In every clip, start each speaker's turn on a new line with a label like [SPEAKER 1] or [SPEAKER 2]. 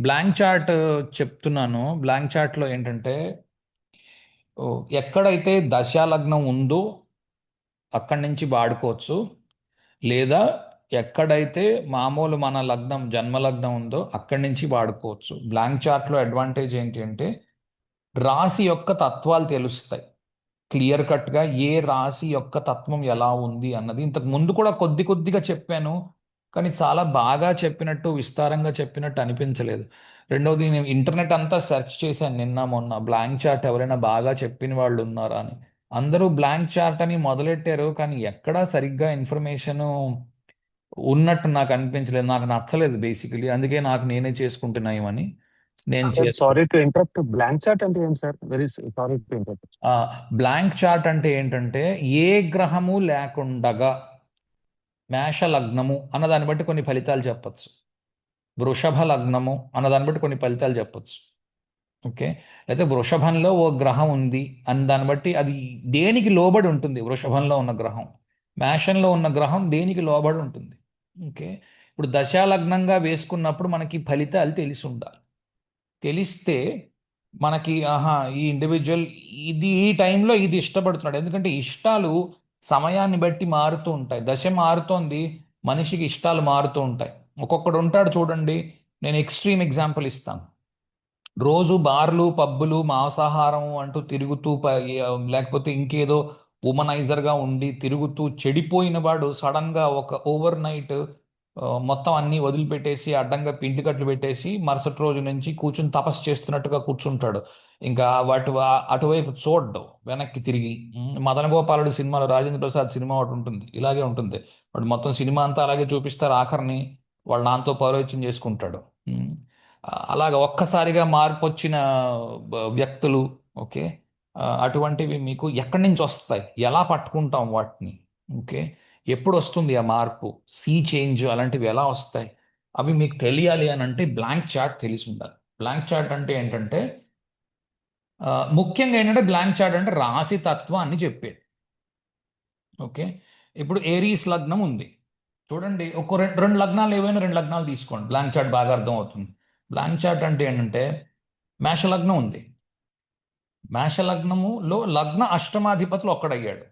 [SPEAKER 1] Blank chart చెప్తున్నాను. Blank చార్ట్లో ఏంటంటే ఓ, ఎక్కడైతే దశాలగ్నం ఉందో అక్కడి నుంచి వాడుకోవచ్చు. లేదా ఎక్కడైతే మామూలు మన లగ్నం జన్మలగ్నం ఉందో అక్కడి నుంచి వాడుకోవచ్చు. బ్లాంక్ చార్ట్లో అడ్వాంటేజ్ ఏంటి అంటే రాశి యొక్క తత్వాలు తెలుస్తాయి. క్లియర్ కట్గా ఏ రాశి యొక్క తత్వం ఎలా ఉంది అన్నది ఇంతకు ముందు కూడా కొద్ది కొద్దిగా చెప్పాను. కానీ చాలా బాగా చెప్పినట్టు విస్తారంగా చెప్పినట్టు అనిపించలేదు. రెండవది, నేను ఇంటర్నెట్ అంతా సెర్చ్ చేశాను నిన్న మొన్న బ్లాంక్ చార్ట్ ఎవరైనా బాగా చెప్పిన వాళ్ళు ఉన్నారా అని. అందరూ బ్లాంక్ చార్ట్ అని మొదలెట్టారు, కానీ ఎక్కడా సరిగ్గా ఇన్ఫర్మేషన్ ఉన్నట్టు నాకు అనిపించలేదు. నాకు నచ్చలేదు బేసికలీ. అందుకే నాకు నేనే చేసుకుంటున్నాయమని నేను
[SPEAKER 2] సార్ సారీ
[SPEAKER 1] చేసుకుంటాను.
[SPEAKER 2] To interrupt. బ్లాంక్ చార్ట్ అంటే ఏంటి sir? Very sorry to interrupt.
[SPEAKER 1] Blank chart అంటే ఏంటంటే ఏ గ్రహము లేకుండగా మేష లగ్నము అన్నదాన్ని బట్టి కొన్ని ఫలితాలు చెప్పచ్చు. వృషభ లగ్నము అన్నదాన్ని బట్టి కొన్ని ఫలితాలు చెప్పచ్చు. ఓకే. అయితే వృషభంలో ఓ గ్రహం ఉంది అని దాన్ని బట్టి అది దేనికి లోబడి ఉంటుంది. వృషభంలో ఉన్న గ్రహం, మేషంలో ఉన్న గ్రహం దేనికి లోబడి ఉంటుంది. ఓకే. ఇప్పుడు దశాలగ్నంగా వేసుకున్నప్పుడు మనకి ఫలితాలు తెలిసి ఉండాలి. తెలిస్తే మనకి ఆహా ఈ ఇండివిజువల్ ఈ టైంలో ఇది ఇష్టపడుతున్నాడు. ఎందుకంటే ఇష్టాలు సమయాన్ని బట్టి మారుతూ ఉంటాయి. దశ మారుతోంది, మనిషికి ఇష్టాలు మారుతూ ఉంటాయి. ఒక్కొక్కడు ఉంటాడు చూడండి. నేను ఎక్స్ట్రీమ్ ఎగ్జాంపుల్ ఇస్తాను. రోజు బార్లు పబ్బులు మాంసాహారం అంటూ తిరుగుతూ లేకపోతే ఇంకేదో ఉమనైజర్గా ఉండి తిరుగుతూ చెడిపోయిన వాడు సడన్గా ఒక ఓవర్ నైట్ మొత్తం అన్నీ వదిలిపెట్టేసి అడ్డంగా పిండికట్లు పెట్టేసి మరుసటి రోజు నుంచి కూర్చుని తపస్సు చేస్తున్నట్టుగా కూర్చుంటాడు. ఇంకా అటువైపు చూడ్డు వెనక్కి తిరిగి. మదన గోపాలుడు సినిమాలో రాజేంద్ర ప్రసాద్ సినిమా ఒకటి ఉంటుంది, ఇలాగే ఉంటుంది. వాడు మొత్తం సినిమా అంతా అలాగే చూపిస్తారు. ఆఖరిని వాళ్ళ నాన్నతో పౌరోహిత్యం చేసుకుంటాడు. అలాగ ఒక్కసారిగా మార్పు వచ్చిన వ్యక్తులు. ఓకే. అటువంటివి మీకు ఎక్కడి నుంచి వస్తాయి, ఎలా పట్టుకుంటాం వాటిని? ఓకే. ఎప్పుడు వస్తుంది ఆ మార్పు, సీ చేంజ్ అలాంటివి ఎలా వస్తాయి? అవి మీకు తెలియాలి అని అంటే బ్లాంక్ చార్ట్ తెలిసి ఉండాలి. బ్లాంక్ చార్ట్ అంటే ఏంటంటే ముఖ్యంగా ఏంటంటే బ్లాంక్ చార్ట్ అంటే రాశి తత్వాన్ని చెప్పేది. ఓకే. ఇప్పుడు ఏరీస్ లగ్నం ఉంది చూడండి. ఒక రెండు రెండు లగ్నాలు ఏవైనా రెండు లగ్నాలు తీసుకోండి, బ్లాంక్ చార్ట్ బాగా అర్థం అవుతుంది. బ్లాంక్ చార్ట్ అంటే ఏంటంటే మేషలగ్నం ఉంది. మేషలగ్నములో లగ్న అష్టమాధిపతులు ఒక్కడయ్యాడు.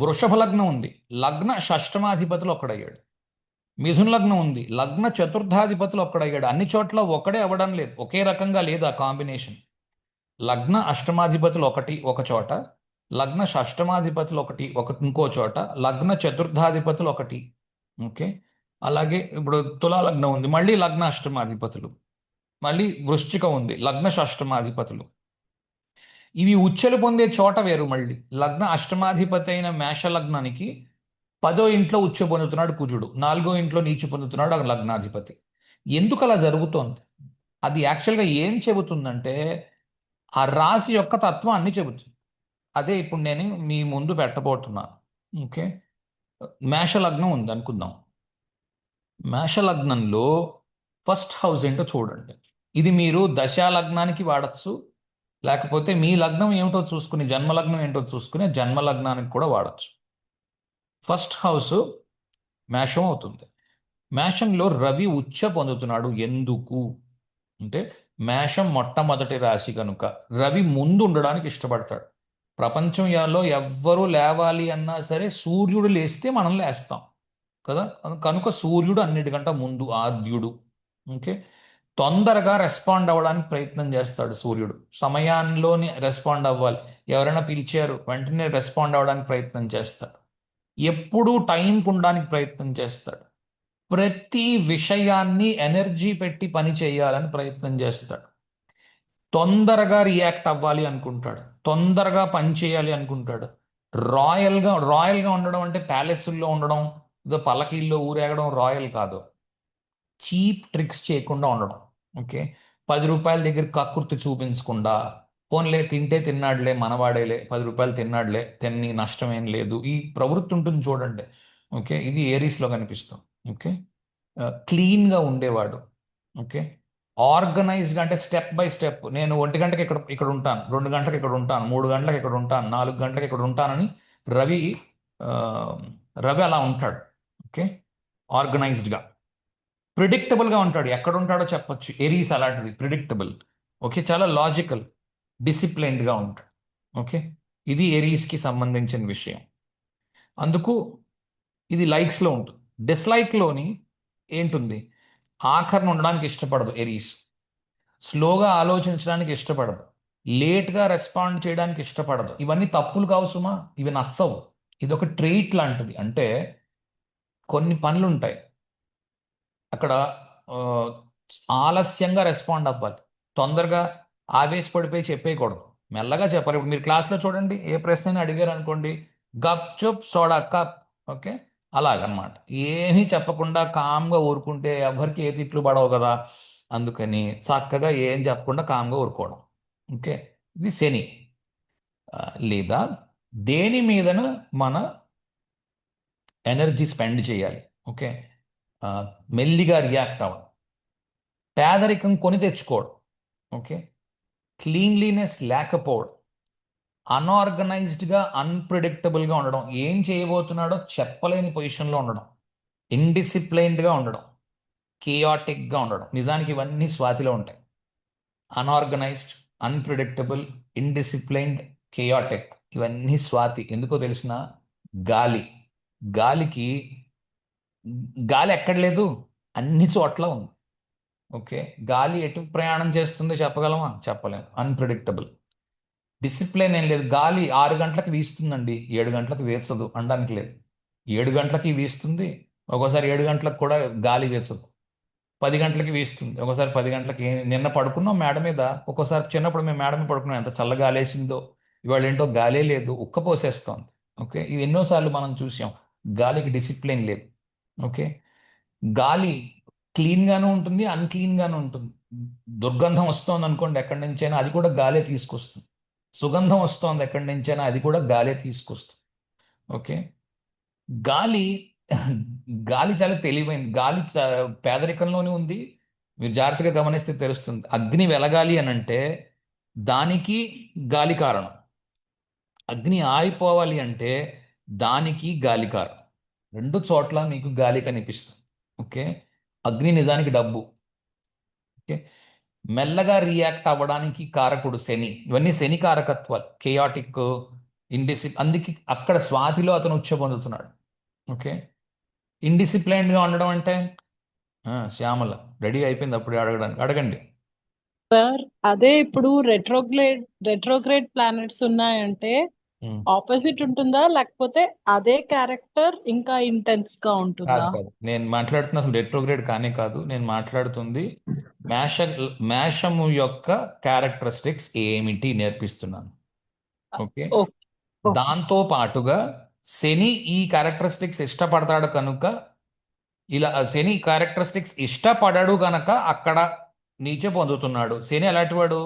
[SPEAKER 1] వృషభ లగ్నం ఉంది, లగ్న షష్టమాధిపతులు ఒక్కడయ్యాడు. మిథున లగ్నం ఉంది, లగ్న చతుర్థాధిపతులు ఒక్కడయ్యాడు. అన్ని చోట్ల ఒకడే అవ్వడం లేదు, ఒకే రకంగా లేదు ఆ కాంబినేషన్. లగ్న అష్టమాధిపతులు ఒకటి ఒక చోట, లగ్న షష్టమాధిపతులు ఒకటి ఇంకో చోట, లగ్న చతుర్థాధిపతులు ఒకటి. ఓకే. అలాగే ఇప్పుడు తులా లగ్నం ఉంది, మళ్ళీ లగ్న అష్టమాధిపతులు. మళ్ళీ వృశ్చికం ఉంది, లగ్న షష్టమాధిపతులు. ఇవి ఉచ్చెలు పొందే చోట వేరు. మళ్ళీ లగ్న అష్టమాధిపతి అయిన మేష లగ్నానికి 10వ ఇంట్లో ఉచ్చ పొందుతున్నాడు కుజుడు, 4వ ఇంట్లో నీచు పొందుతున్నాడు ఆ లగ్నాధిపతి. ఎందుకు అలా జరుగుతోంది? అది యాక్చువల్గా ఏం చెబుతుందంటే ఆ రాశి యొక్క తత్వాన్ని చెబుతుంది. అదే ఇప్పుడు నేను మీ ముందు పెట్టబోతున్నాను. ఓకే. మేషలగ్నం ఉంది అనుకుందాం. మేషలగ్నంలో ఫస్ట్ హౌస్ ఏంటో చూడండి. ఇది మీరు దశాలగ్నానికి వాడచ్చు, లేకపోతే మీ లగ్నం ఏమిటో చూసుకుని జన్మలగ్నం ఏంటో చూసుకుని జన్మలగ్నానికి కూడా వాడచ్చు. ఫస్ట్ హౌస్ మేషం అవుతుంది. మేషంలో రవి ఉచ్చ పొందుతున్నాడు. ఎందుకు అంటే మేషం మొట్టమొదటి రాశి కనుక రవి ముందు ఉండడానికి ఇష్టపడతాడు. ప్రపంచంలో ఎవ్వరూ లేవాలి అన్నా సరే సూర్యుడు లేస్తే మనం లేస్తాం కదా. కనుక సూర్యుడు అన్నిటికంటే ముందు ఆద్యుడు. ఓకే. తొందరగా రెస్పాండ్ అవ్వడానికి ప్రయత్నం చేస్తాడు సూర్యుడు. సమయాల్లోనే రెస్పాండ్ అవ్వాలి. ఎవరైనా పిలిచారు వెంటనే రెస్పాండ్ అవ్వడానికి ప్రయత్నం చేస్తాడు. ఎప్పుడూ టైంకి ఉండడానికి ప్రయత్నం చేస్తాడు. ప్రతి విషయాన్ని ఎనర్జీ పెట్టి పని చేయాలని ప్రయత్నం చేస్తాడు. తొందరగా రియాక్ట్ అవ్వాలి అనుకుంటాడు, తొందరగా పని చేయాలి అనుకుంటాడు. రాయల్గా ఉండడం అంటే ప్యాలెస్ల్లో ఉండడం, ఏదో పల్లకీల్లో ఊరేగడం రాయల్ కాదు. చీప్ ట్రిక్స్ చేయకుండా ఉండడం. ఓకే. 10 రూపాయల దగ్గర కక్కుర్తి చూపించకుండా, పోన్లే తింటే తిన్నాడులే మనవాడేలే, 10 రూపాయలు తిన్నాడులే తిన్ని నష్టం ఏం లేదు, ఈ ప్రవృత్తి ఉంటుంది చూడండి. ఓకే. ఇది ఏరీస్లో కనిపిస్తాం. ఓకే. క్లీన్గా ఉండేవాడు. ఓకే. ఆర్గనైజ్డ్గా అంటే స్టెప్ బై స్టెప్. నేను 1 గంటకి ఇక్కడ ఇక్కడ ఉంటాను, 2 గంటలకు ఇక్కడ ఉంటాను, 3 గంటలకు ఇక్కడ ఉంటాను, 4 గంటలకు ఇక్కడ ఉంటానని రవి ఆ, రవి అలా ఉంటాడు. ఓకే. ఆర్గనైజ్డ్గా. ప్రిడిక్టబుల్గా ఉంటాడు, ఎక్కడ ఉంటాడో చెప్పొచ్చు. ఎరీస్ అలాంటిది, ప్రిడిక్టబుల్. ఓకే, చాలా లాజికల్, డిసిప్లైన్డ్గా ఉంటాడు. ఓకే, ఇది ఎరీస్కి సంబంధించిన విషయం. అందుకు ఇది లైక్స్లో ఉంటుంది. డిస్లైక్లోని ఏంటుంది, ఆఖరణ ఉండడానికి ఇష్టపడదు ఎరీస్, స్లోగా ఆలోచించడానికి ఇష్టపడదు, లేట్గా రెస్పాండ్ చేయడానికి ఇష్టపడదు. ఇవన్నీ తప్పులు కావు సుమా, ఇవి నచ్చవు. ఇది ఒక ట్రెయిట్ లాంటిది. అంటే కొన్ని పనులు ఉంటాయి అక్కడ, ఆ, ఆలస్యంగా రెస్పాండ్ అవ్వాలి, తొందరగా ఆవేశపడిపోయి చెప్పేయకూడదు, మెల్లగా చెప్పాలి. ఇప్పుడు మీరు క్లాస్లో చూడండి, ఏ ప్రశ్న అడిగారు అనుకోండి, గప్ చుప్ సోడా కప్. ఓకే, అలాగనమాట. ఏమీ చెప్పకుండా కామ్గా ఊరుకుంటే ఎవరికి ఏ తిట్లు పడవు కదా, అందుకని చక్కగా ఏం చెప్పకుండా కామ్గా ఊరుకోవడం. ఓకే, ఇది శని. ఆ, లేదా దేని మీదన మన ఎనర్జీ స్పెండ్ చేయాలి. ఓకే, ఆ, మెల్లిగా రియాక్ట్ అవ్వడం, పేదరికం కొని తెచ్చుకోవడం. ఓకే, క్లీన్లీనెస్ లేకపోవడం, అన్ఆర్గనైజ్డ్గా అన్ప్రిడిక్టబుల్గా ఉండడం, ఏం చేయబోతున్నాడో చెప్పలేని పొజిషన్లో ఉండడం, ఇండిసిప్లైన్డ్గా ఉండడం, కియాటిక్గా ఉండడం. నిజానికి ఇవన్నీ స్వాతిలో ఉంటాయి. అన్ఆర్గనైజ్డ్, అన్ప్రిడిక్టబుల్, ఇండిసిప్లైన్డ్, కియాటిక్, ఇవన్నీ స్వాతి. ఎందుకో తెలిసిన, గాలి. గాలికి గాలి ఎక్కడ లేదు, అన్ని చోట్ల ఉంది. ఓకే, గాలి ఎటు ప్రయాణం చేస్తుందో చెప్పగలమా? చెప్పలేము, అన్ప్రిడిక్టబుల్. డిసిప్లిన్ ఏం లేదు. గాలి 6 గంటలకు వీస్తుందండి, 7 గంటలకు వీచదు అనడానికి లేదు. 7 గంటలకి వీస్తుంది, ఒక్కోసారి 7 గంటలకు కూడా గాలి వీచదు. 10 గంటలకి వీస్తుంది, ఒకసారి 10 గంటలకి. నిన్న పడుకున్నాం మేడ మీద, ఒక్కోసారి చిన్నప్పుడు మేము మేడ మీద పడుకున్నాం, ఎంత చల్ల గాలి వేసిందో. ఇవాళ ఏంటో గాలే లేదు, ఉక్క పోసేస్తోంది. ఓకే, ఇవి ఎన్నోసార్లు మనం చూసాం. గాలికి డిసిప్లిన్ లేదు. ఓకే, గాలి క్లీన్గాను ఉంటుంది, అన్క్లీన్గాను ఉంటుంది. దుర్గంధం వస్తోంది అనుకోండి ఎక్కడి నుంచైనా, అది కూడా గాలే తీసుకొస్తుంది. సుగంధం వస్తోంది ఎక్కడి నుంచైనా, అది కూడా గాలే తీసుకొస్తుంది. ఓకే, గాలి గాలి చాలా తెలివైంది. గాలి పేదరికంలోనే ఉంది. మీరు జాగ్రత్తగా గమనిస్తే తెలుస్తుంది. అగ్ని వెలగాలి అని అంటే దానికి గాలి కారణం, అగ్ని ఆరిపోవాలి అంటే దానికి గాలి కారణం. రెండు చోట్ల మీకు గాలి కనిపిస్తుంది. ఓకే, అగ్ని నిజానికి డబ్బు. ఓకే, మెల్లగా రియాక్ట్ అవ్వడానికి కారకుడు శని. ఇవన్నీ శని కారకత్వాలు, కేయాటిక్, అందుకే అక్కడ స్వాతిలో అతను ఉచ్చ పొందుతున్నాడు. ఓకే, ఇండిసిప్లైన్డ్గా ఉండడం అంటే, శ్యామల రెడీ అయిపోయింది అప్పుడే అడగడానికి, అడగండి.
[SPEAKER 3] సార్, అదే ఇప్పుడు రెట్రోగ్రేడ్ ప్లానెట్స్ ఉన్నాయంటే
[SPEAKER 1] ఉమ్,
[SPEAKER 3] ఆపోజిట్ ఉంటుందా, లేకపోతే అదే క్యారెక్టర్ ఇంకా ఇంటెన్స్ గా
[SPEAKER 1] కాదు
[SPEAKER 3] ఉంటుందా?
[SPEAKER 1] కాదు, నేను మాట్లాడుతున్న అసలు రెట్రోగ్రేడ్ కానే కాదు. నేను మాట్లాడుతుంది మేష మేషము యొక్క క్యారెక్టరిస్టిక్స్ ఏమిటి నేర్పిస్తున్నాను. Okay,
[SPEAKER 3] okay. ఓకే.
[SPEAKER 1] దాంతో పాటుగా శని ఈ క్యారెక్టరిస్టిక్స్ ఇష్టపడతాడు కనుక, ఇలా శని క్యారెక్టరిస్టిక్స్ ఇష్టపడాడు కనుక అక్కడ నీచే పొందుతున్నాడు. శని అలాంటి వాడు,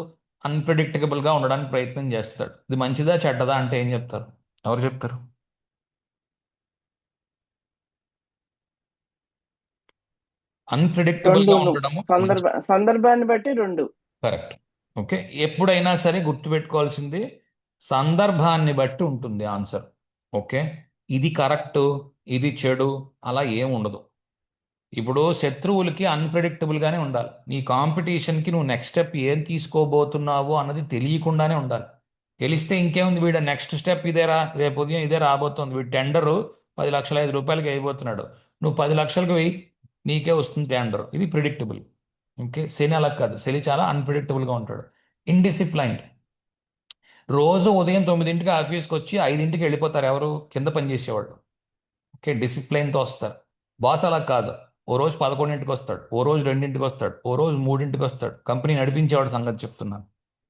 [SPEAKER 1] అన్ప్రిడిక్టబుల్ గా ఉండడానికి ప్రయత్నం చేస్తాడు. ఇది మంచిదా చెడ్డదా అంటే ఏం చెప్తారు? ఎవరు చెప్తారు? అన్ప్రిడిక్టబుల్ గా
[SPEAKER 4] రెండును
[SPEAKER 1] ఉండడము మంచి,
[SPEAKER 4] సందర్భాన్ని బట్టి రెండు.
[SPEAKER 1] కరెక్ట్. ఓకే, ఎప్పుడైనా సరే గుర్తుపెట్టుకోవాల్సింది సందర్భాన్ని బట్టి ఉంటుంది ఆన్సర్. ఓకే, ఇది కరెక్ట్, ఇది చెడు, అలా ఏం ఉండదు. ఇప్పుడు శత్రువులకి అన్ప్రెడిక్టబుల్ గానే ఉండాలి. నీ కాంపిటీషన్కి నువ్వు నెక్స్ట్ స్టెప్ ఏం తీసుకోబోతున్నావు అన్నది తెలియకుండానే ఉండాలి. తెలిస్తే ఇంకేముంది, వీడు నెక్స్ట్ స్టెప్ ఇదేరా, రేపు ఉదయం ఇదే రాబోతోంది, వీడు టెండరు 10,05,000 వేయబోతున్నాడు, నువ్వు 10 లక్షలకు వెయ్యి, నీకే వస్తుంది టెండర్. ఇది ప్రిడిక్టబుల్. ఓకే, శని అలా కాదు, శని చాలా అన్ప్రిడిక్టబుల్గా ఉంటాడు. ఇండిసిప్లైన్డ్. రోజు ఉదయం 9ంటికి ఆఫీస్కి వచ్చి 5ంటికి వెళ్ళిపోతారు ఎవరు? కింద పనిచేసేవాళ్ళు. ఓకే, డిసిప్లైన్తో వస్తారు. బాస్ అలా కాదు, ఓ రోజు 11ంటికి వస్తాడు, ఓ రోజు 2ంటికి వస్తాడు, ఓ రోజు 3ంటికి వస్తాడు. కంపెనీ నడిపించేవాడు సంగతి చెప్తున్నాను.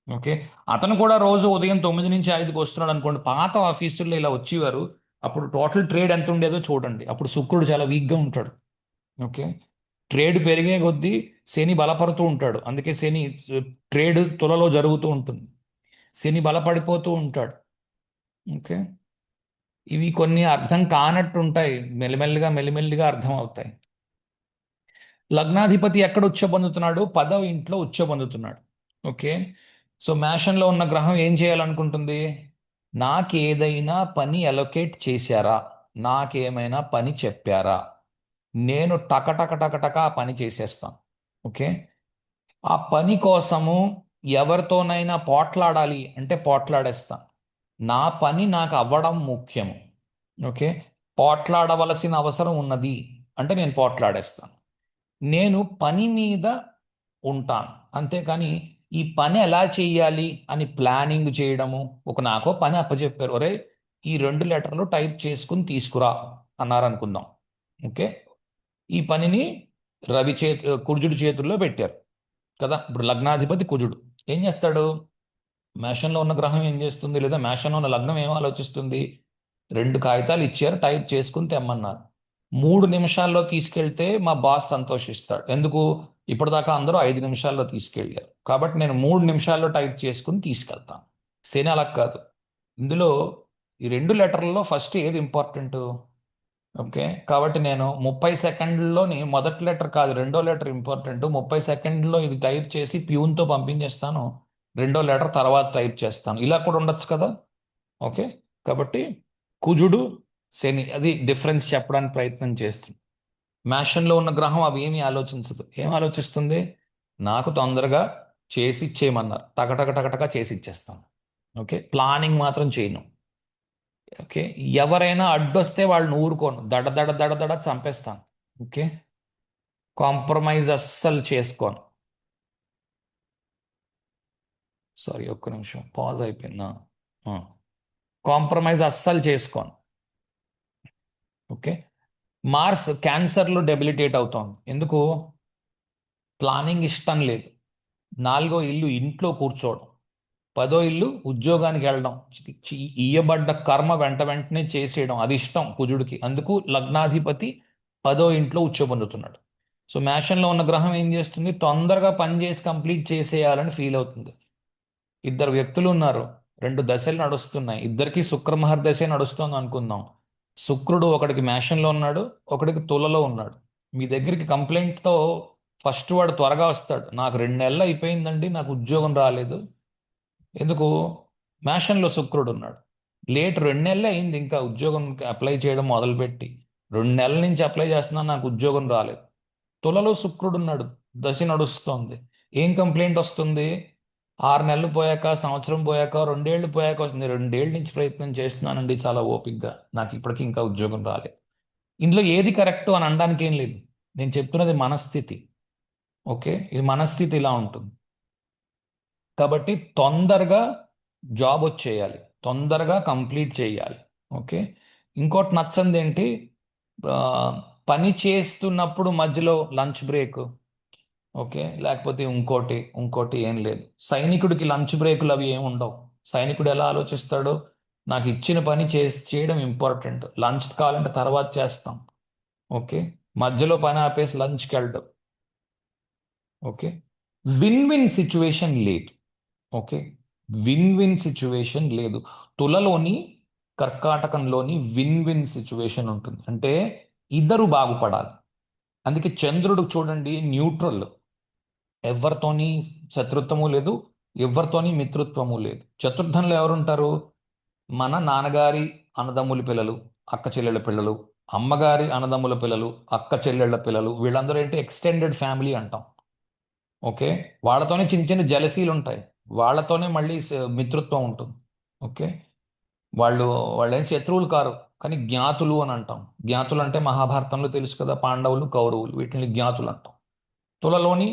[SPEAKER 1] ఓకే, అతను కూడా రోజు ఉదయం 9 నుంచి 5కి వస్తున్నాడు అనుకోండి. పాత ఆఫీసుల్లో ఇలా వచ్చేవారు, అప్పుడు టోటల్ ట్రేడ్ ఎంత ఉండేదో చూడండి. అప్పుడు శుక్రుడు చాలా వీక్గా ఉంటాడు. ఓకే, ట్రేడ్ పెరిగే కొద్దీ శని బలపడుతూ ఉంటాడు. అందుకే శని ట్రేడ్ తులలో జరుగుతూ ఉంటుంది, శని బలపడిపోతూ ఉంటాడు. ఓకే, ఇవి కొన్ని అర్థం కానట్టు ఉంటాయి, మెల్లిమెల్లిగా మెల్లిమెల్లిగా అర్థం అవుతాయి. లగ్నాధిపతి ఎక్కడ ఉచ్చ పొందుతున్నాడు? 10వ ఇంట్లో ఉచ్చ పొందుతున్నాడు. ఓకే, సో మేషంలో ఉన్న గ్రహం ఏం చేయాలనుకుంటుంది? నాకేదైనా పని అలొకేట్ చేశారా, నాకేమైనా పని చెప్పారా, నేను టక టక టక టక ఆ పని చేసేస్తాను. ఓకే, ఆ పని కోసము ఎవరితోనైనా పోట్లాడాలి అంటే పోట్లాడేస్తాను. నా పని నాకు అవ్వడం ముఖ్యము. ఓకే, పోట్లాడవలసిన అవసరం ఉన్నది అంటే నేను పోట్లాడేస్తాను. నేను పని మీద ఉంటాను, అంతేకాని ఈ పని ఎలా చేయాలి అని ప్లానింగ్ చేయడము. నాకో పని అప్పచెప్పారు, ఒరే ఈ 2 లెటర్లు టైప్ చేసుకుని తీసుకురా అన్నారు అనుకుందాం. ఓకే, ఈ పనిని కుజుడి చేతుల్లో పెట్టారు కదా. ఇప్పుడు లగ్నాధిపతి కుజుడు ఏం చేస్తాడు? మేషంలో ఉన్న గ్రహం ఏం చేస్తుంది, లేదా మేషంలో ఉన్న లగ్నం ఏం ఆలోచిస్తుంది? 2 కాగితాలు ఇచ్చారు, టైప్ చేసుకుని తెమ్మన్నారు. 3 నిమిషాల్లో తీసుకెళ్తే మా బాస్ సంతోషిస్తాడు. ఎందుకు? ఇప్పటిదాకా అందరూ 5 నిమిషాల్లో తీసుకెళ్ళారు, కాబట్టి నేను 3 నిమిషాల్లో టైప్ చేసుకుని తీసుకెళ్తాను. శని అలా కాదు. ఇందులో ఈ 2 లెటర్లలో ఫస్ట్ ఏది ఇంపార్టెంట్? ఓకే, కాబట్టి నేను 30 సెకండ్లోని మొదటి లెటర్ కాదు, రెండో లెటర్ ఇంపార్టెంట్. 30 సెకండ్లో ఇది టైప్ చేసి ప్యూన్తో పంపించేస్తాను, రెండో లెటర్ తర్వాత టైప్ చేస్తాను. ఇలా కూడా ఉండొచ్చు కదా. ఓకే, కాబట్టి కుజుడు శని అది డిఫరెన్స్ చెప్పడానికి ప్రయత్నం చేస్తుంది. మేషంలో ఉన్న గ్రహం అవి ఏమీ ఆలోచించదు. ఏం ఆలోచిస్తుంది? నాకు తొందరగా చేసి ఇచ్చేయమన్నారు, టకటక టకటక చేసి ఇచ్చేస్తాను. ఓకే, ప్లానింగ్ మాత్రం చేయను. ఓకే, ఎవరైనా అడ్డొస్తే వాళ్ళని ఊరుకోను, దడ దడ దడ దడ చంపేస్తాను. ఓకే, కాంప్రమైజ్ అస్సలు చేసుకోను. సారీ, ఒక్క నిమిషం పాజ్ అయిపోయిందా? కాంప్రమైజ్ అస్సలు చేసుకోను. ఓకే, మార్స్ క్యాన్సర్లో డెబిలిటేట్ అవుతోంది. ఎందుకు? ప్లానింగ్ ఇష్టం లేదు. 4వ ఇల్లు ఇంట్లో కూర్చోవడం, 10వ ఇల్లు ఉద్యోగానికి వెళ్ళడం, ఇయ్యబడ్డ కర్మ వెంట వెంటనే చేసేయడం అది ఇష్టం కుజుడికి. అందుకు లగ్నాధిపతి 10వ ఇంట్లో ఉచ్చబొందుతున్నాడు. సో మేషంలో ఉన్న గ్రహం ఏం చేస్తుంది? తొందరగా పని చేసి కంప్లీట్ చేసేయాలని ఫీల్ అవుతుంది. 2 వ్యక్తులు ఉన్నారు, 2 దశలు నడుస్తున్నాయి, ఇద్దరికి శుక్ర మహర్దశే నడుస్తుంది అనుకుందాం. శుక్రుడు ఒకడికి మేషంలో ఉన్నాడు, ఒకడికి తులలో ఉన్నాడు. మీ దగ్గరికి కంప్లైంట్తో ఫస్ట్ వాడు త్వరగా వస్తాడు, నాకు 2 నెలలు అయిపోయిందండి, నాకు ఉద్యోగం రాలేదు. ఎందుకు? మేషంలో శుక్రుడు ఉన్నాడు. లేట్ 2 నెలలే అయింది ఇంకా ఉద్యోగం అప్లై చేయడం మొదలుపెట్టి, 2 నెలల నుంచి అప్లై చేస్తున్నాను, నాకు ఉద్యోగం రాలేదు. తులలో శుక్రుడు ఉన్నాడు, దశ నడుస్తోంది. ఏం కంప్లైంట్ వస్తుంది? 6 నెలలు పోయాక, సంవత్సరం పోయాక, 2 ఏళ్ళు పోయాక వస్తుంది. 2 ఏళ్ళ నుంచి ప్రయత్నం చేస్తున్నానండి చాలా ఓపిక్గా, నాకు ఇప్పటికీ ఇంకా ఉద్యోగం రాలేదు. ఇందులో ఏది కరెక్ట్ అని అనడానికి ఏం లేదు, నేను చెప్తున్నది మనస్థితి. ఓకే, ఇది మనస్థితి ఇలా ఉంటుంది. కాబట్టి తొందరగా జాబ్ వచ్చేయాలి, తొందరగా కంప్లీట్ చేయాలి. ఓకే, ఇంకోటి నచ్చంది ఏంటి? ఆ, పని చేస్తున్నప్పుడు మధ్యలో లంచ్ బ్రేక్, ఓకే, లేకపోతే ఇంకోటి ఏం లేదు. సైనికుడికి లంచ్ బ్రేకులు అవి ఏమి ఉండవు. సైనికుడు ఎలా ఆలోచిస్తాడు? నాకు ఇచ్చిన పని చేయడం ఇంపార్టెంట్, లంచ్ కావాలంటే తర్వాత చేస్తాం. ఓకే, మధ్యలో పని ఆపేసి లంచ్కి వెళ్ళడం. ఓకే, విన్ విన్ సిచ్యువేషన్ లేదు. ఓకే, విన్ విన్ సిచ్యువేషన్ లేదు. తులలోని కర్కాటకంలోని విన్ విన్ సిచ్యువేషన్ ఉంటుంది, అంటే ఇద్దరు బాగుపడాలి. అందుకే చంద్రుడు చూడండి న్యూట్రల్, ఎవరితోని శత్రుత్వము లేదు, ఎవరితోని మిత్రుత్వము లేదు. చతుర్థంలో ఎవరుంటారు? మన నాన్నగారి అన్నదమ్ముల పిల్లలు, అక్క చెల్లెళ్ళ పిల్లలు, అమ్మగారి అన్నదమ్ముల పిల్లలు, అక్క చెల్లెళ్ళ పిల్లలు, వీళ్ళందరూ ఏంటి ఎక్స్టెండెడ్ ఫ్యామిలీ అంటాం. ఓకే, వాళ్ళతోనే చిన్న చిన్న జలసీలు ఉంటాయి, వాళ్ళతోనే మళ్ళీ మిత్రుత్వం ఉంటుంది. ఓకే, వాళ్ళు వాళ్ళేం శత్రువులు కారు, కానీ జ్ఞాతులు అని అంటాం. జ్ఞాతులు అంటే మహాభారతంలో తెలుసు కదా, పాండవులు కౌరవులు, వీటిని జ్ఞాతులు అంటాం. తులలోని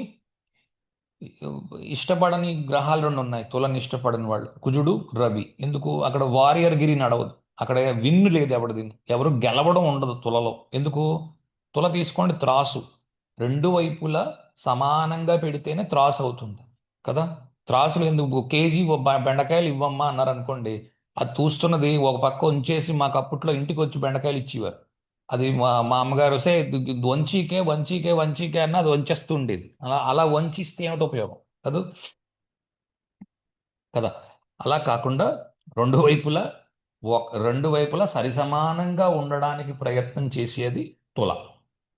[SPEAKER 1] ఇష్టపడని గ్రహాలు 2 ఉన్నాయి, తులని ఇష్టపడని వాళ్ళు, కుజుడు రవి. ఎందుకు? అక్కడ వారియర్ గిరి నడవదు, అక్కడ విన్ను లేదు, ఎవరు గెలవడం ఉండదు తులలో. ఎందుకు? తుల తీసుకోండి, త్రాసు 2 వైపులా సమానంగా పెడితేనే త్రాసు అవుతుంది కదా. త్రాసులు ఎందుకు? కేజీ బెండకాయలు ఇవ్వమ్మా అన్నారు అనుకోండి, అది చూస్తున్నది ఒక పక్క ఉంచేసి, మాకు అప్పట్లో ఇంటికి వచ్చి బెండకాయలు ఇచ్చేవారు. అది మా అమ్మగారు వస్తే వంచికే వంచికే వంచికే అన్న అది వంచేస్తూ ఉండేది. అలా అలా వంచిస్తే ఏమిటి ఉపయోగం కాదు కదా. అలా కాకుండా రెండు వైపులా 2 వైపులా సరిసమానంగా ఉండడానికి ప్రయత్నం చేసేది తుల.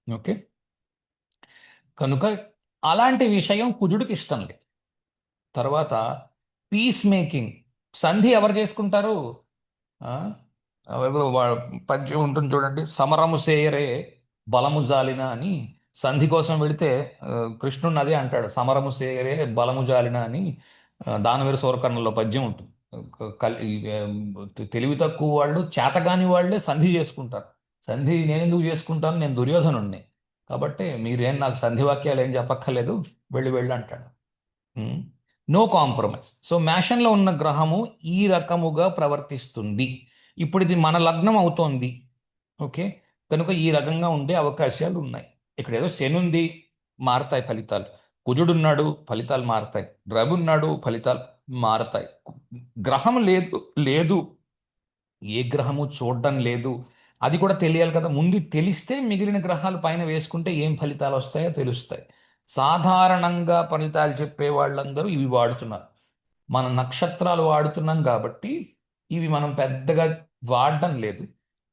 [SPEAKER 1] ఓకే, కనుక అలాంటి విషయం కుజుడికి ఇష్టం లేదు. తర్వాత పీస్ మేకింగ్, సంధి ఎవరు చేసుకుంటారు? ఆ? ఎవరు పద్యం ఉంటుంది చూడండి, సమరము సేయరే బలము జాలిన అని సంధి కోసం వెళితే కృష్ణుడు అదే అంటాడు, సమరము సేరే బలము జాలిన అని దానవీర సూరకర్ణలో పద్యం ఉంటుంది. తెలివి తక్కువ వాళ్ళు, చేతగాని వాళ్ళే సంధి చేసుకుంటారు. సంధి నేను ఎందుకు చేసుకుంటాను, నేను దుర్యోధనుణ్ణి, కాబట్టి మీరేం నాకు సంధి వాక్యాలు ఏం చెప్పక్కర్లేదు, వెళ్ళి వెళ్ళి అంటాడు. No compromise. సో మేషంలో ఉన్న గ్రహము ఈ రకముగా ప్రవర్తిస్తుంది. ఇప్పుడు ఇది మన లగ్నం అవుతోంది, ఓకే, కనుక ఈ రకంగా ఉండే అవకాశాలు ఉన్నాయి. ఇక్కడ ఏదో శని ఉంది, మారతాయి ఫలితాలు. కుజుడున్నాడు, ఫలితాలు మారతాయి. రవి ఉన్నాడు, ఫలితాలు మారతాయి. గ్రహం లేదు లేదు, ఏ గ్రహము చూడడం లేదు, అది కూడా తెలియాలి కదా. ముందు తెలిస్తే మిగిలిన గ్రహాలు పైన వేసుకుంటే ఏం ఫలితాలు వస్తాయో తెలుస్తాయి. సాధారణంగా ఫలితాలు చెప్పే వాళ్ళందరూ ఇవి వాడుతున్నారు. మన నక్షత్రాలు వాడుతున్నాం కాబట్టి ఇవి మనం పెద్దగా వాడడం లేదు.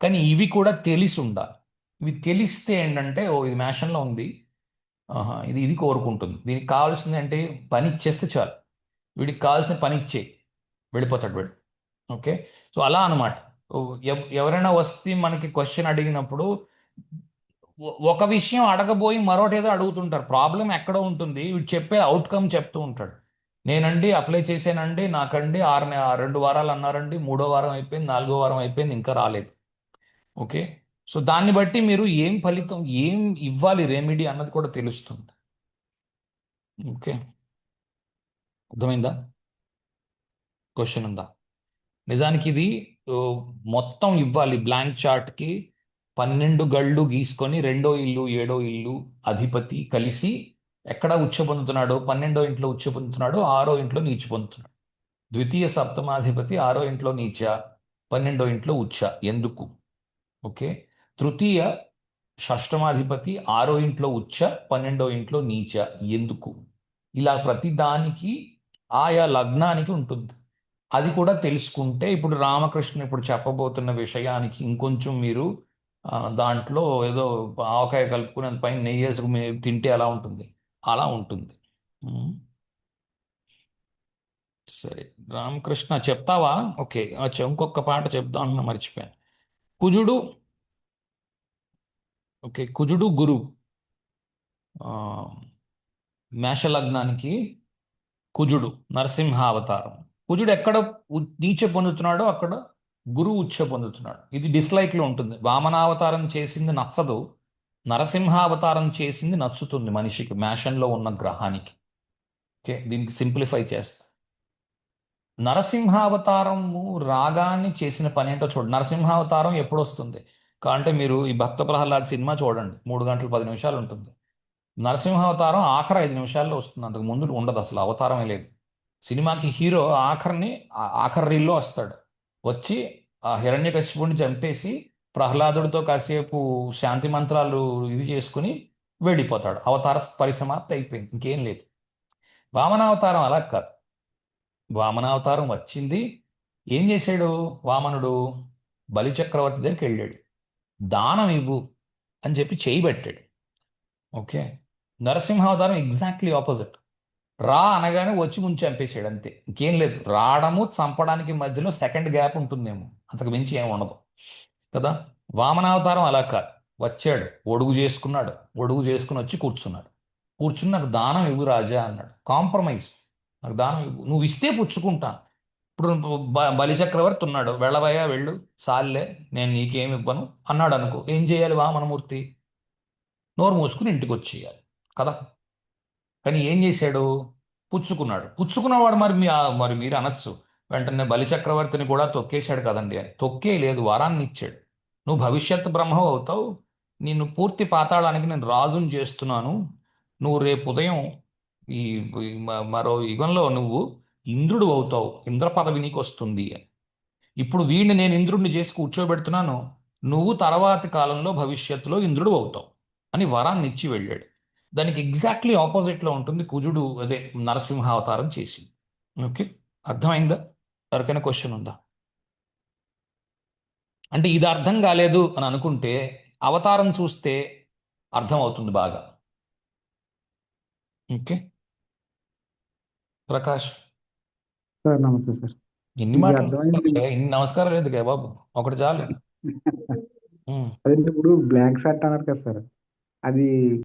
[SPEAKER 1] కానీ ఇవి కూడా తెలిసి ఉండాలి. ఇవి తెలిస్తే ఏంటంటే, ఓ ఇది మేషంలో ఉంది, ఆహా, ఇది ఇది కోరుకుంటుంది, దీనికి కావాల్సింది అంటే పని ఇచ్చేస్తే చాలు, వీడికి కావాల్సిన పని ఇచ్చే వెళ్ళిపోతాడు వీడు. ఓకే, సో అలా అనమాట. ఎవరైనా వస్తే మనకి క్వశ్చన్ అడిగినప్పుడు ఒక విషయం అడగబోయి మరొకటి ఏదో అడుగుతుంటారు. ప్రాబ్లం ఎక్కడో ఉంటుంది, వీడు చెప్పే అవుట్కమ్ చెప్తూ ఉంటాడు. నేనండి అప్లై చేశానండి, నాకండి 2 వారాలు అన్నారండి, 3వ వారం అయిపోయింది, 4వ వారం అయిపోయింది, ఇంకా రాలేదు. ఓకే, సో దాన్ని బట్టి మీరు ఏం ఫలితం, ఏం ఇవ్వాలి రెమెడీ అన్నది కూడా తెలుస్తుంది. ఓకే, అర్థమైందా? క్వశ్చన్ ఉందా? నిజానికి ఇది ఓ, మొత్తం ఇవ్వాలి. బ్లాంక్ చార్ట్కి 12 గళ్ళు గీసుకొని 2వ ఇల్లు 7వ ఇల్లు అధిపతి కలిసి ఎక్కడ ఉచ్చ పొందుతున్నాడో, 12వ ఇంట్లో ఉచ్చ పొందుతున్నాడో, 6వ ఇంట్లో నీచ పొందుతున్నాడు. ద్వితీయ సప్తమాధిపతి 6వ ఇంట్లో నీచ, 12వ ఇంట్లో ఉచ్చ. ఎందుకు? ఓకే, తృతీయ షష్టమాధిపతి 6వ ఇంట్లో ఉచ్చ, 12వ ఇంట్లో నీచ. ఎందుకు? ఇలా ప్రతి దానికి ఆయా లగ్నానికి ఉంటుంది. అది కూడా తెలుసుకుంటే ఇప్పుడు రామకృష్ణ ఇప్పుడు చెప్పబోతున్న విషయానికి ఇంకొంచెం మీరు దాంట్లో ఏదో ఆవకాయ కలుపుకుని పైన నెయ్యి వేసుకుని మీరు తింటే ఎలా ఉంటుంది, అలా ఉంటుంది. ఉమ్, సరే రామకృష్ణ చెప్తావా? ఓకే, ఇంకొక పాట చెప్దాం అన్న మర్చిపోయాను. కుజుడు, ఓకే, కుజుడు గురు మేషలగ్నానికి కుజుడు నరసింహావతారం. కుజుడు ఎక్కడ నీచ పొందుతున్నాడో అక్కడ గురువు ఉచ్చ పొందుతున్నాడు. ఇది డిస్లైక్లో ఉంటుంది. వామనావతారం చేసింది నచ్చదు, నరసింహావతారం చేసింది నచ్చుతుంది మనిషికి, మేషంలో ఉన్న గ్రహానికి. ఓకే, దీనికి సింప్లిఫై చేస్తా. నరసింహావతారము రాగాన్ని చేసిన పని ఏంటో చూడండి. నరసింహావతారం ఎప్పుడు వస్తుంది అంటే మీరు ఈ భక్త ప్రహ్లాద్ సినిమా చూడండి, 3 గంటల 10 నిమిషాలు ఉంటుంది. నరసింహావతారం ఆఖరి 5 నిమిషాల్లో వస్తుంది, అంతకు ముందు ఉండదు, అసలు అవతారమే లేదు. సినిమాకి హీరో ఆఖరి రీల్లో వస్తాడు, వచ్చి ఆ హిరణ్యకశిపుడిని చంపేసి ప్రహ్లాదుడితో కాసేపు శాంతి మంత్రాలు ఇది చేసుకుని వెళ్ళిపోతాడు. అవతార పరిసమాప్తి అయిపోయింది, ఇంకేం లేదు. వామనావతారం అలా కాదు. వామనావతారం వచ్చింది, ఏం చేశాడు వామనుడు? బలిచక్రవర్తి దగ్గరికి వెళ్ళాడు, దానం ఇవ్వు అని చెప్పి చేయి పెట్టాడు. ఓకే, నరసింహావతారం ఎగ్జాక్ట్లీ ఆపోజిట్. రా అనగానే వచ్చి ముందు చంపేసాడు, అంతే, ఇంకేం లేదు. రావడము చంపడానికి మధ్యలో సెకండ్ గ్యాప్ ఉంటుందేమో, అంతకు మించి ఏమి ఉండదు కదా. వామనావతారం అలా కాదు, వచ్చాడు, ఒడుగు చేసుకున్నాడు, ఒడుగు చేసుకుని వచ్చి కూర్చున్నాడు. కూర్చుని నాకు దానం ఇవ్వు రాజా అన్నాడు. కాంప్రమైజ్, నాకు దానం ఇవ్వు, నువ్వు ఇస్తే పుచ్చుకుంటాను. ఇప్పుడు బలిచక్రవర్తి ఉన్నాడు, వెళ్ళవయ్యా వెళ్ళు, సాల్లే, నేను నీకేమి ఇవ్వను అన్నాడు అనుకో, ఏం చేయాలి వామనమూర్తి? నోరు మూసుకుని ఇంటికి వచ్చేయాలి కదా. కానీ ఏం చేశాడు? పుచ్చుకున్నాడు. పుచ్చుకున్నవాడు మరి మీరు అనొచ్చు, వెంటనే బలిచక్రవర్తిని కూడా తొక్కేశాడు కదండి అని. తొక్కే లేదు, వరాన్ని ఇచ్చాడు. నువ్వు భవిష్యత్ బ్రహ్మవు అవుతావు, నిన్ను పూర్తి పాతాళానికి నేను రాజుని చేస్తున్నాను, నువ్వు రేపు ఉదయం ఈ మరో యుగంలో నువ్వు ఇంద్రుడు అవుతావు, ఇంద్ర పదవి నీకు వస్తుంది అని. ఇప్పుడు వీడిని నేను ఇంద్రుడిని చేసి కూర్చోబెడుతున్నాను, నువ్వు తర్వాతి కాలంలో భవిష్యత్తులో ఇంద్రుడు అవుతావు అని వరాన్ని ఇచ్చి వెళ్ళాడు. దానికి ఎగ్జాక్ట్లీ ఆపోజిట్లో ఉంటుంది కుజుడు, అదే నరసింహావతారం చేసి. ఓకే, అర్థమైందా? ఎవరికైనా క్వశ్చన్ ఉందా? అంటే ఇది అర్థం కాలేదు అని అనుకుంటే అవతారం చూస్తే అర్థం అవుతుంది బాగా. ఓకే, ప్రకాష్
[SPEAKER 2] సార్ నమస్తే సార్.
[SPEAKER 1] ఎన్ని
[SPEAKER 2] ఇది
[SPEAKER 1] మాటలు
[SPEAKER 2] అర్థమైంది.
[SPEAKER 1] ఇన్ని నమస్కారాలు ఎందుకే బాబు, ఒకటి చాలు. ఉమ్.
[SPEAKER 4] అదే ఇప్పుడు బ్లాక్ షర్ట్ అన్నారు కదా సార్, అది